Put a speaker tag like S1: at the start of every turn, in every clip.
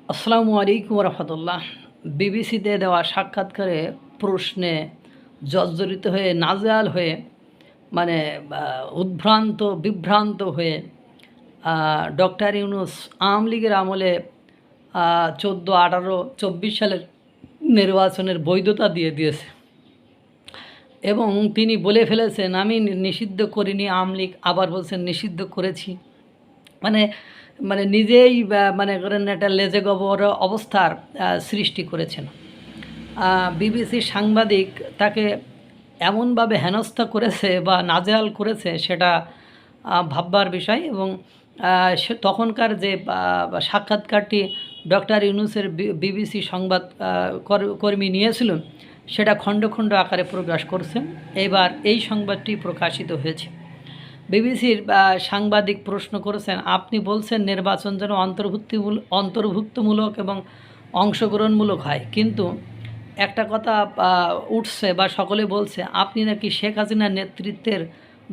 S1: আসসালামু আলাইকুম রহমতুল্লাহ। বিবিসিতে দেওয়া সাক্ষাৎকারে প্রশ্নে জর্জরিত হয়ে নাজেহাল হয়ে মানে বিভ্রান্ত হয়ে ডক্টর ইউনূস আওয়ামী লীগের আমলে 14, 18, 24 সালের নির্বাচনের বৈধতা দিয়ে দিয়েছে এবং তিনি বলে ফেলেছেন আমি নিষিদ্ধ করিনি আওয়ামী লীগ, আবার বলছেন নিষিদ্ধ করেছি। মানে মানে নিজেই মানে করেন একটা লেজে গবর অবস্থার সৃষ্টি করেছেন। বিবিসির সাংবাদিক তাকে এমনভাবে হেনস্থা করেছে বা নাজেহাল করেছে সেটা ভাববার বিষয়। এবং সে তখনকার যে সাক্ষাৎকারটি ডক্টর ইউনূসের বিবিসি সংবাদ কর্মী নিয়েছিলেন সেটা খণ্ড খণ্ড আকারে প্রকাশ করছেন। এবার এই সংবাদটি প্রকাশিত হয়েছে। বিবিসির সাংবাদিক প্রশ্ন করেছেন, আপনি বলছেন নির্বাচন যেন অন্তর্ভুক্তমূলক এবং অংশগ্রহণমূলক হয়, কিন্তু একটা কথা উঠছে বা সকলে বলছে আপনি নাকি শেখ হাসিনার নেতৃত্বের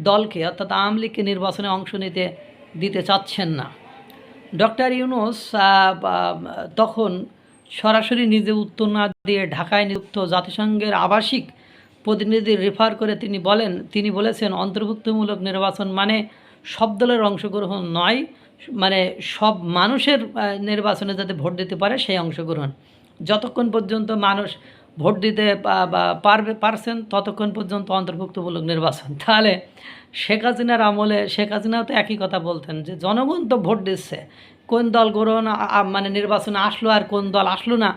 S1: দলকে অর্থাৎ আওয়ামী লীগকে নির্বাচনে অংশ দিতে চাচ্ছেন না। ডক্টর ইউনূস তখন সরাসরি নিজে উত্তর না দিয়ে ঢাকায় নিযুক্ত জাতিসংঘের আবাসিক প্রতিনিধি রেফার করে তিনি বলেছেন অন্তর্ভুক্তমূলক নির্বাচন মানে সব দলের অংশগ্রহণ নয়, মানে সব মানুষের নির্বাচনে যাতে ভোট দিতে পারে সেই অংশগ্রহণ। যতক্ষণ পর্যন্ত মানুষ ভোট দিতে পারছেন ততক্ষণ পর্যন্ত অন্তর্ভুক্তমূলক নির্বাচন। তাহলে শেখ হাসিনার আমলে শেখ হাসিনাও তো একই কথা বলতেন যে জনগণ তো ভোট দিচ্ছে, কোন দল গ্রহণ মানে নির্বাচনে আসলো আর কোন দল আসলো না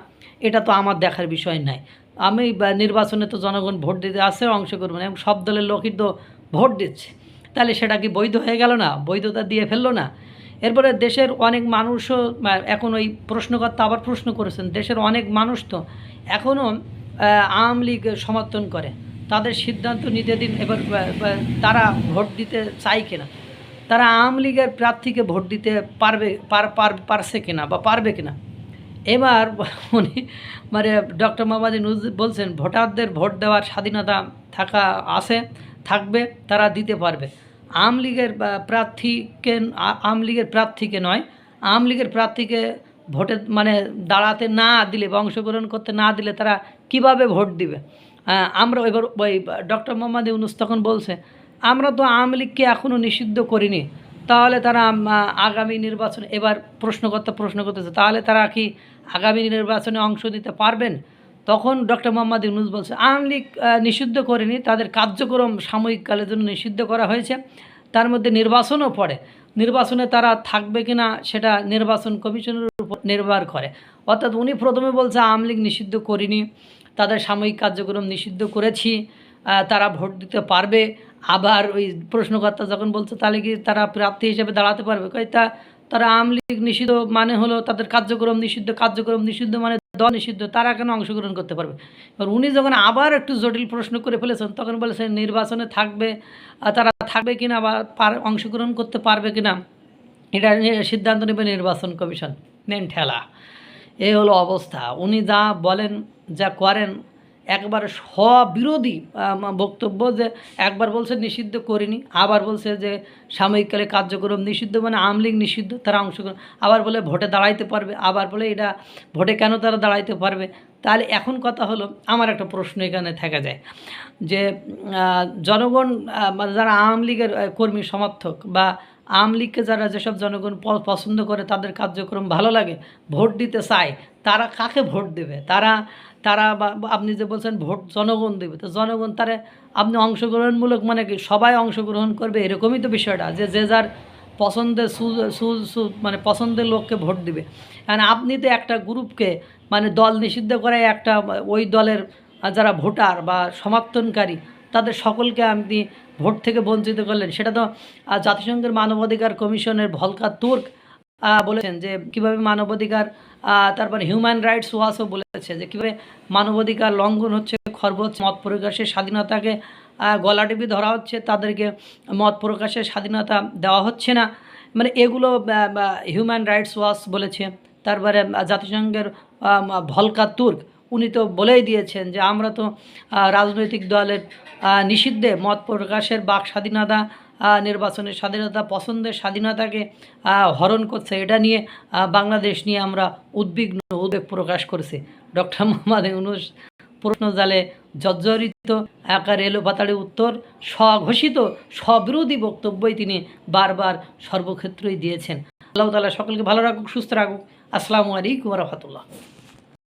S1: এটা তো আমার দেখার বিষয় নাই। আমি নির্বাচনে তো জনগণ ভোট দিতে আসছে, অংশগ্রহণ এবং সব দলের লোকই তো ভোট দিচ্ছে। তাহলে সেটা কি বৈধ হয়ে গেল না? বৈধতা দিয়ে ফেললো না? এরপরে দেশের অনেক মানুষও এখন ওই প্রশ্নকর্তা আবার প্রশ্ন করেছেন, দেশের অনেক মানুষ তো এখনও আওয়ামী লীগ সমর্থন করে, তাদের সিদ্ধান্ত নিতে দিন। এবার তারা ভোট দিতে চায় কিনা, তারা আওয়ামী লীগের প্রার্থীকে ভোট দিতে পারছে কিনা বা পারবে কিনা। এবার উনি মানে ডক্টর মোহাম্মদ ইউনূস বলছেন ভোটারদের ভোট দেওয়ার স্বাধীনতা থাকবে, তারা দিতে পারবে। আওয়ামী লীগের প্রার্থীকে নয়, আওয়ামী লীগের প্রার্থীকে ভোটে মানে দাঁড়াতে না দিলে বা অংশগ্রহণ করতে না দিলে তারা কিভাবে ভোট দিবে? আমরা এবার ওই ডক্টর মোহাম্মদ ইউনূস তখন বলছে আমরা তো আওয়ামী লীগকে এখনও নিষিদ্ধ করিনি, তাহলে তারা আগামী নির্বাচনে, এবার প্রশ্ন করতেছে তাহলে তারা কি আগামী নির্বাচনে অংশ নিতে পারবেন? তখন ডক্টর মোহাম্মদ ইউনূস বলছে আওয়ামী লীগ নিষিদ্ধ করেনি, তাদের কার্যক্রম সাময়িককালের জন্য নিষিদ্ধ করা হয়েছে, তার মধ্যে নির্বাচনও পড়ে। নির্বাচনে তারা থাকবে কিনা সেটা নির্বাচন কমিশনের উপর নির্ভর করে। অর্থাৎ উনি প্রথমে বলছে আওয়ামী লীগ নিষিদ্ধ করিনি, তাদের সাময়িক কার্যক্রম নিষিদ্ধ করেছি, তারা ভোট দিতে পারবে। আবার ওই প্রশ্নকর্তা যখন বলছে তাহলে কি তারা প্রার্থী হিসেবে দাঁড়াতে পারবে, তারা আওয়ামী লীগ নিষিদ্ধ মানে হলো তাদের কার্যক্রম নিষিদ্ধ মানে দল নিষিদ্ধ, তারা কেন অংশগ্রহণ করতে পারবে? এবার উনি যখন আবার একটু জটিল প্রশ্ন করে ফেলেছেন তখন বলেছেন নির্বাচনে তারা থাকবে কিনা বা অংশগ্রহণ করতে পারবে কিনা এটা সিদ্ধান্ত নেবে নির্বাচন কমিশন। নেন ঠেলা। এই হলো অবস্থা। উনি যা বলেন যা করেন একবার স্ববিরোধী বক্তব্য, যে একবার বলছে নিষিদ্ধ করিনি, আবার বলছে যে সাময়িককালে কার্যক্রম নিষিদ্ধ মানে আওয়ামী লীগ নিষিদ্ধ, তারা অংশগ্রহণ, আবার বলে ভোটে দাঁড়াইতে পারবে, আবার বলে এটা ভোটে কেন তারা দাঁড়াইতে পারবে। তাহলে এখন কথা হলো, আমার একটা প্রশ্ন এখানে থেকে যায় যে জনগণ মানে যারা আওয়ামী লীগের কর্মী সমর্থক বা আওয়ামী লীগকে যারা যেসব জনগণ পছন্দ করে, তাদের কার্যক্রম ভালো লাগে, ভোট দিতে চায়, তারা কাকে ভোট দেবে? তারা বা আপনি যে বলছেন ভোট জনগণ দেবে, তো জনগণ তারা আপনি অংশগ্রহণমূলক মানে কি সবাই অংশগ্রহণ করবে এরকমই তো বিষয়টা, যে যার পছন্দের মানে পছন্দের লোককে ভোট দিবে। কারণ আপনি তো একটা গ্রুপকে মানে দল নিষিদ্ধ করে একটা ওই দলের যারা ভোটার বা সমর্থনকারী তাদের সকলকে আপনি ভোট থেকে বঞ্চিত করলেন। সেটা তো জাতিসংঘের মানবাধিকার কমিশনের ভলকার তুর্ক বলেছেন যে কীভাবে মানবাধিকার, তারপর হিউম্যান রাইটস ওয়াচও বলেছে যে কীভাবে মানবাধিকার লঙ্ঘন হচ্ছে, খর্ব মত প্রকাশের স্বাধীনতাকে গলা টিপে ধরা হচ্ছে, তাদেরকে মত প্রকাশের স্বাধীনতা দেওয়া হচ্ছে না। মানে এগুলো হিউম্যান রাইটস ওয়াচ বলেছে। তারপরে জাতিসংঘের ভলকার তুর্ক উনি তো বলেই দিয়েছেন যে আমরা তো রাজনৈতিক দলের নিষিদ্ধে মত প্রকাশের বাক স্বাধীনতা নির্বাচনের স্বাধীনতা, পছন্দের স্বাধীনতাকে হরণ করছে, এটা নিয়ে বাংলাদেশ নিয়ে আমরা উদ্বেগ প্রকাশ করছি। ডক্টর মোহাম্মদ ইউনূস প্রশ্নজালে জর্জরিত, একার এলোপাতাড়ি উত্তর, স্বঘোষিত স্ববিরোধী বক্তব্যই তিনি বারবার সর্বক্ষেত্রেই দিয়েছেন। আল্লাহ তাআলা সকলকে ভালো রাখুক, সুস্থ রাখুক। আসসালামু আলাইকুম ওয়া রাহমাতুল্লাহ।